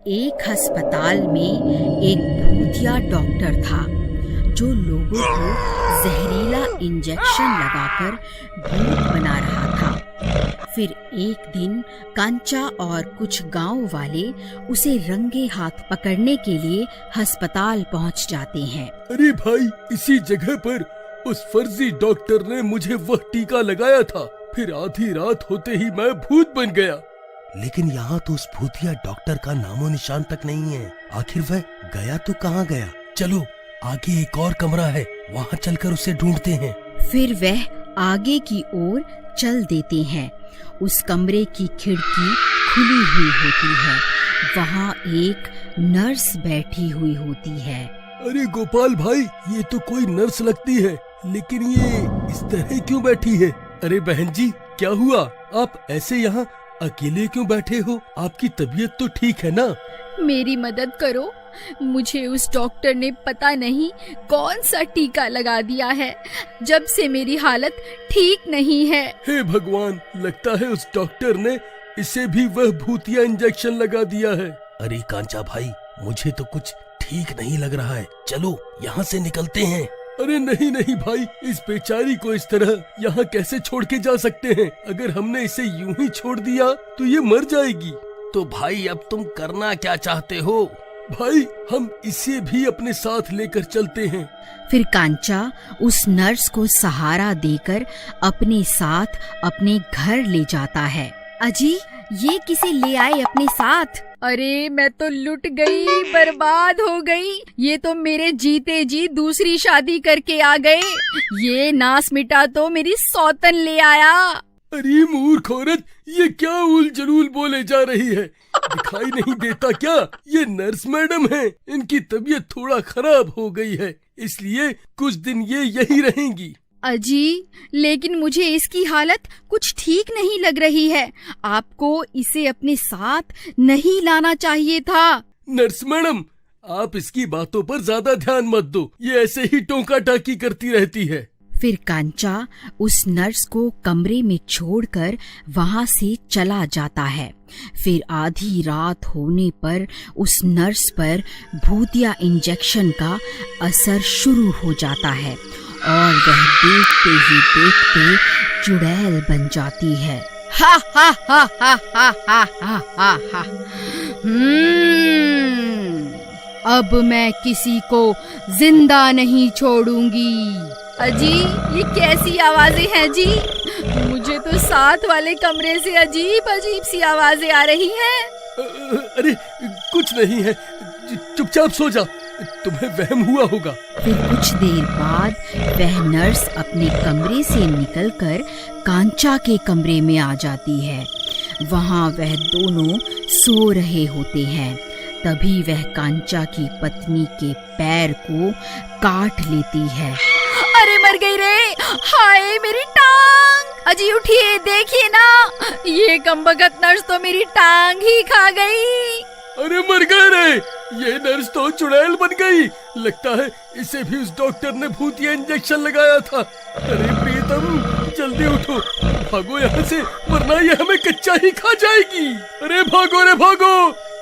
एक अस्पताल में एक भूतिया डॉक्टर था जो लोगों को जहरीला इंजेक्शन लगाकर भूत बना रहा था। फिर एक दिन कांचा और कुछ गांव वाले उसे रंगे हाथ पकड़ने के लिए अस्पताल पहुंच जाते हैं। अरे भाई, इसी जगह पर उस फर्जी डॉक्टर ने मुझे वह टीका लगाया था, फिर आधी रात होते ही मैं भूत बन गया। लेकिन यहाँ तो उस भूतिया डॉक्टर का नामो निशान तक नहीं है। आखिर वह गया तो कहाँ गया? चलो आगे एक और कमरा है, वहाँ चलकर उसे ढूंढते हैं। फिर वह आगे की ओर चल देते हैं। उस कमरे की खिड़की खुली हुई होती है। वहाँ एक नर्स बैठी हुई होती है। अरे गोपाल भाई, ये तो कोई नर्स लगती है, लेकिन ये इस तरह क्यों बैठी है? अरे बहन जी, क्या हुआ? आप ऐसे यहाँ अकेले क्यों बैठे हो? आपकी तबीयत तो ठीक है ना? मेरी मदद करो, मुझे उस डॉक्टर ने पता नहीं कौन सा टीका लगा दिया है। जब से मेरी हालत ठीक नहीं है। हे भगवान, लगता है उस डॉक्टर ने इसे भी वह भूतिया इंजेक्शन लगा दिया है। अरे कांचा भाई, मुझे तो कुछ ठीक नहीं लग रहा है, चलो यहाँ से निकलते हैं। अरे नहीं नहीं भाई, इस बेचारी को इस तरह यहाँ कैसे छोड़ के जा सकते हैं? अगर हमने इसे यूं ही छोड़ दिया तो ये मर जाएगी। तो भाई अब तुम करना क्या चाहते हो? भाई, हम इसे भी अपने साथ लेकर चलते हैं। फिर कांचा उस नर्स को सहारा देकर अपने साथ अपने घर ले जाता है। अजी, ये किसे ले आए अपने साथ? अरे मैं तो लुट गई, बर्बाद हो गई। ये तो मेरे जीते जी दूसरी शादी करके आ गए। ये नास मिटा तो मेरी सौतन ले आया। अरे मूर्ख औरत, ये क्या उल जलूल बोले जा रही है? दिखाई नहीं देता क्या? ये नर्स मैडम है। इनकी तबीयत थोड़ा खराब हो गई है, इसलिए कुछ दिन ये यही रहेंगी। अजी, लेकिन मुझे इसकी हालत कुछ ठीक नहीं लग रही है। आपको इसे अपने साथ नहीं लाना चाहिए था। नर्स मैडम, आप इसकी बातों पर ज्यादा ध्यान मत दो, ये ऐसे ही टोका टाकी करती रहती है। फिर कांचा उस नर्स को कमरे में छोड़कर वहाँ से चला जाता है। फिर आधी रात होने पर उस नर्स पर भूतिया इंजेक्शन का असर शुरू हो जाता है और वह देखते ही देखते चुड़ैल बन जाती है। हा हा हा हा हा हा हा हा हा। अब मैं किसी को जिंदा नहीं छोड़ूंगी। अजी, ये कैसी आवाजें हैं जी? मुझे तो साथ वाले कमरे से अजीब अजीब सी आवाजें आ रही हैं। अरे कुछ नहीं है, चुपचाप सो जा, तुम्हें वहम हुआ होगा। फिर कुछ देर बाद वह नर्स अपने कमरे से निकलकर कांचा के कमरे में आ जाती है। वहाँ वह दोनों सो रहे होते हैं। तभी वह कांचा की पत्नी के पैर को काट लेती है। अरे मर गई रे, हाय मेरी टांग। अजी उठिए, देखिए ना, ये कमबख्त नर्स तो मेरी टांग ही खा गई। अरे मर गए रे, ये नर्स तो चुड़ैल बन गई। लगता है इसे भी उस डॉक्टर ने भूतिया इंजेक्शन लगाया था। अरे प्रीतम, जल्दी उठो, भागो यहाँ से, वरना ये हमें कच्चा ही खा जाएगी। अरे भागो रे भागो,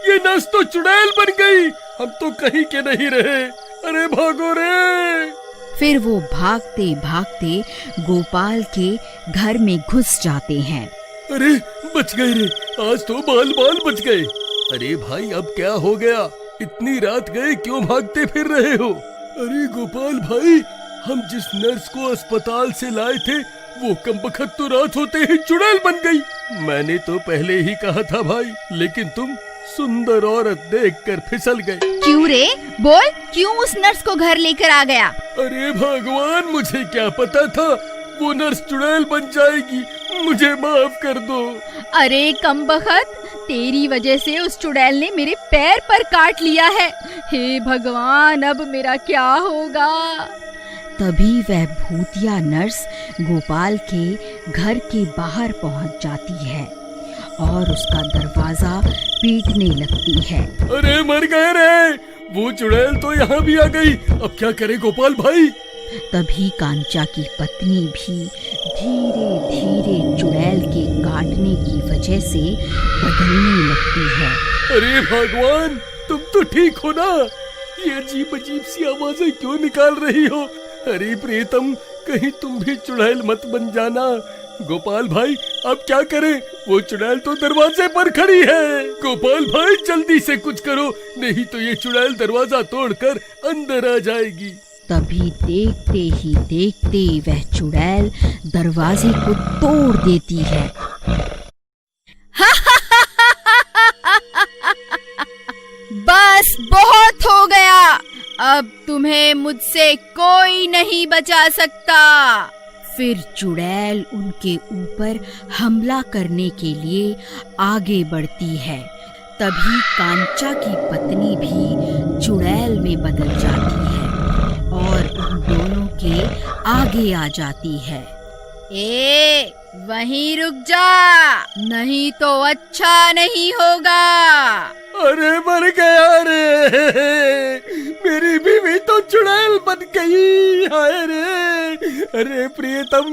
ये नर्स तो चुड़ैल बन गई, हम तो कहीं के नहीं रहे। अरे भागो रे। फिर वो भागते भागते गोपाल के घर में घुस जाते हैं। अरे बच गए रे, आज तो बाल बाल बच गए। अरे भाई, अब क्या हो गया? इतनी रात गए क्यों भागते फिर रहे हो? अरे गोपाल भाई, हम जिस नर्स को अस्पताल से लाए थे वो कमबख्त तो रात होते ही चुड़ैल बन गई। मैंने तो पहले ही कहा था भाई, लेकिन तुम सुंदर औरत देखकर फिसल गए। क्यों रे, बोल, क्यों उस नर्स को घर लेकर आ गया? अरे भगवान, मुझे क्या पता था वो नर्स चुड़ैल बन जाएगी, मुझे माफ कर दो। अरे कमबख्त, तेरी वजह से उस चुड़ैल ने मेरे पैर पर काट लिया है। हे भगवान, अब मेरा क्या होगा? तभी वह भूतिया नर्स गोपाल के घर के बाहर पहुंच जाती है और उसका दरवाजा पीटने लगती है। अरे मर गए रे, वो चुड़ैल तो यहाँ भी आ गई। अब क्या करे गोपाल भाई? तभी कांचा की पत्नी भी धीरे धीरे चुड़ैल के काटने की वजह से बदलने लगती है। अरे भगवान, तुम तो ठीक हो ना? ये अजीब अजीब सी आवाजें क्यों निकाल रही हो? अरे प्रीतम, कहीं तुम भी चुड़ैल मत बन जाना। गोपाल भाई, अब क्या करें? वो चुड़ैल तो दरवाजे पर खड़ी है। गोपाल भाई, जल्दी से कुछ करो, नहीं तो ये चुड़ैल दरवाजा तोड़कर अंदर आ जाएगी। तभी देखते ही देखते वह चुड़ैल दरवाजे को तोड़ देती है। बस बहुत हो गया, अब तुम्हें मुझसे कोई नहीं बचा सकता। फिर चुड़ैल उनके ऊपर हमला करने के लिए आगे बढ़ती है। तभी कांचा की पत्नी भी चुड़ैल में बदल जाती है और उन दोनों के आगे आ जाती है। वहीं रुक जा, नहीं तो अच्छा नहीं होगा। अरे मर गया रे, मेरी बीवी तो चुड़ैल बन गई। हाय रे, अरे प्रियतम,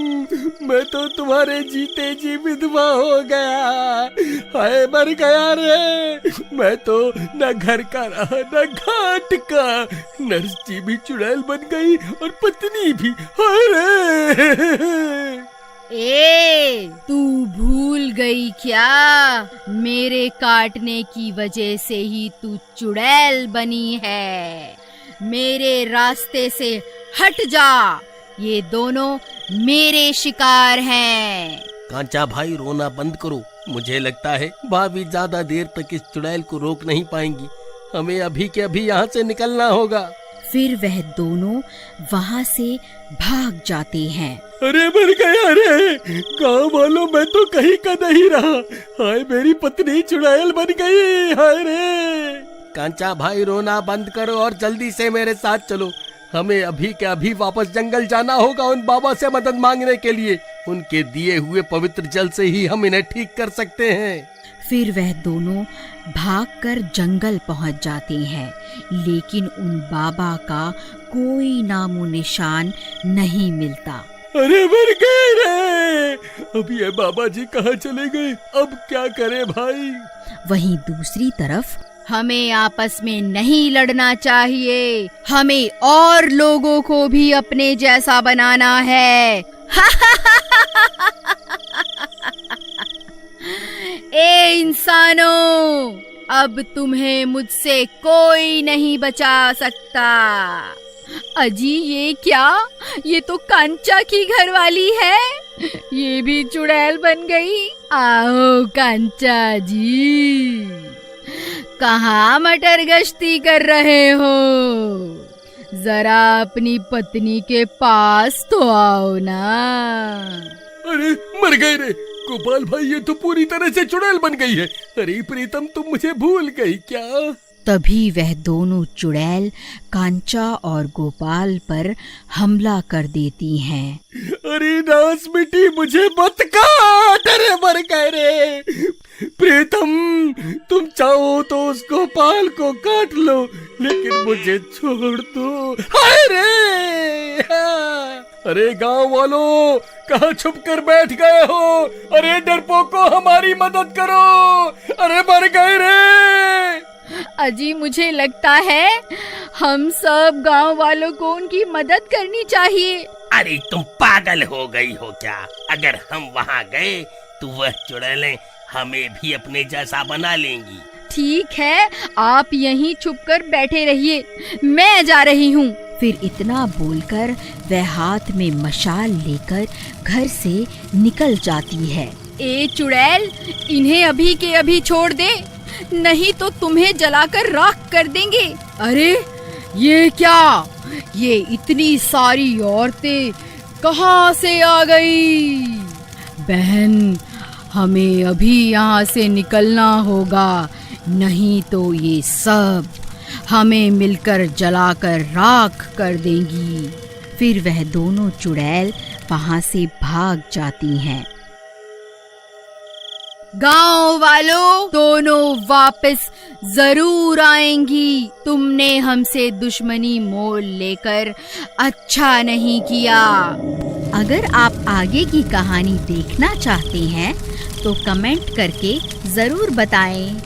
मैं तो तुम्हारे जीते जी विधवा हो गया। हाय मर गया रे, मैं तो न घर का रहा न घाट का। नर्स जी भी चुड़ैल बन गई और पत्नी भी। हाय रे, तू भूल गई क्या? मेरे काटने की वजह से ही तू चुड़ैल बनी है। मेरे रास्ते से हट जा, ये दोनों मेरे शिकार हैं। कांचा भाई, रोना बंद करो। मुझे लगता है भाभी ज्यादा देर तक इस चुड़ैल को रोक नहीं पाएंगी। हमें अभी के अभी यहाँ से निकलना होगा। फिर वह दोनों वहाँ से भाग जाते हैं। अरे मर गया रे, गाँव वालों, मैं तो कहीं का नहीं रहा। हाय, मेरी पत्नी चुड़ैल बन गई। हाय रे। कांचा भाई, रोना बंद करो और जल्दी से मेरे साथ चलो। हमें अभी के अभी वापस जंगल जाना होगा उन बाबा से मदद मांगने के लिए। उनके दिए हुए पवित्र जल से ही हम इन्हें ठीक कर सकते हैं। फिर वह दोनों भागकर जंगल पहुंच जाते हैं, लेकिन उन बाबा का कोई नामो निशान नहीं मिलता। अरे मर गए रे, अब ये बाबा जी कहाँ चले गए? अब क्या करें भाई? वहीं दूसरी तरफ हमें आपस में नहीं लड़ना चाहिए, हमें और लोगों को भी अपने जैसा बनाना है। ए इंसानों, अब तुम्हें मुझसे कोई नहीं बचा सकता। अजी, ये क्या? ये तो कांचा की घरवाली है, ये भी चुड़ैल बन गई। आओ कांचा जी, कहाँ मटर गश्ती कर रहे हो? जरा अपनी पत्नी के पास तो आओ ना। अरे मर गए रे गोपाल भाई, ये तो पूरी तरह से चुड़ैल बन गई है। अरे प्रीतम, तुम मुझे भूल गई क्या? तभी वह दोनों चुड़ैल कांचा और गोपाल पर हमला कर देती हैं। अरे नास मिटी, मुझे मत काट। अरे मर गए रे। प्रीतम, तुम चाहो तो उस गोपाल को काट लो, लेकिन मुझे छोड़ दो। हाय रे। अरे गांव वालों, कहाँ छुप कर बैठ गए हो? अरे डरपोको, हमारी मदद करो। अरे मर गए रे। अजी, मुझे लगता है हम सब गांव वालों को उनकी मदद करनी चाहिए। अरे तुम पागल हो गई हो क्या? अगर हम वहाँ गए तो वह चुड़ैलें हमें भी अपने जैसा बना लेंगी। ठीक है, आप यहीं छुपकर बैठे रहिए, मैं जा रही हूँ। फिर इतना बोलकर वह हाथ में मशाल लेकर घर से निकल जाती है। ए चुड़ैल, इन्हें अभी के अभी छोड़ दे, नहीं तो तुम्हें जलाकर राख कर देंगे। अरे ये क्या? ये इतनी सारी औरतें कहाँ से आ गई? बहन, हमें अभी यहाँ से निकलना होगा, नहीं तो ये सब हमें मिलकर जलाकर राख कर देंगी। फिर वह दोनों चुड़ैल वहाँ से भाग जाती हैं। गांव वालों, दोनों वापस जरूर आएंगी। तुमने हमसे दुश्मनी मोल लेकर अच्छा नहीं किया। अगर आप आगे की कहानी देखना चाहते हैं तो कमेंट करके जरूर बताएं।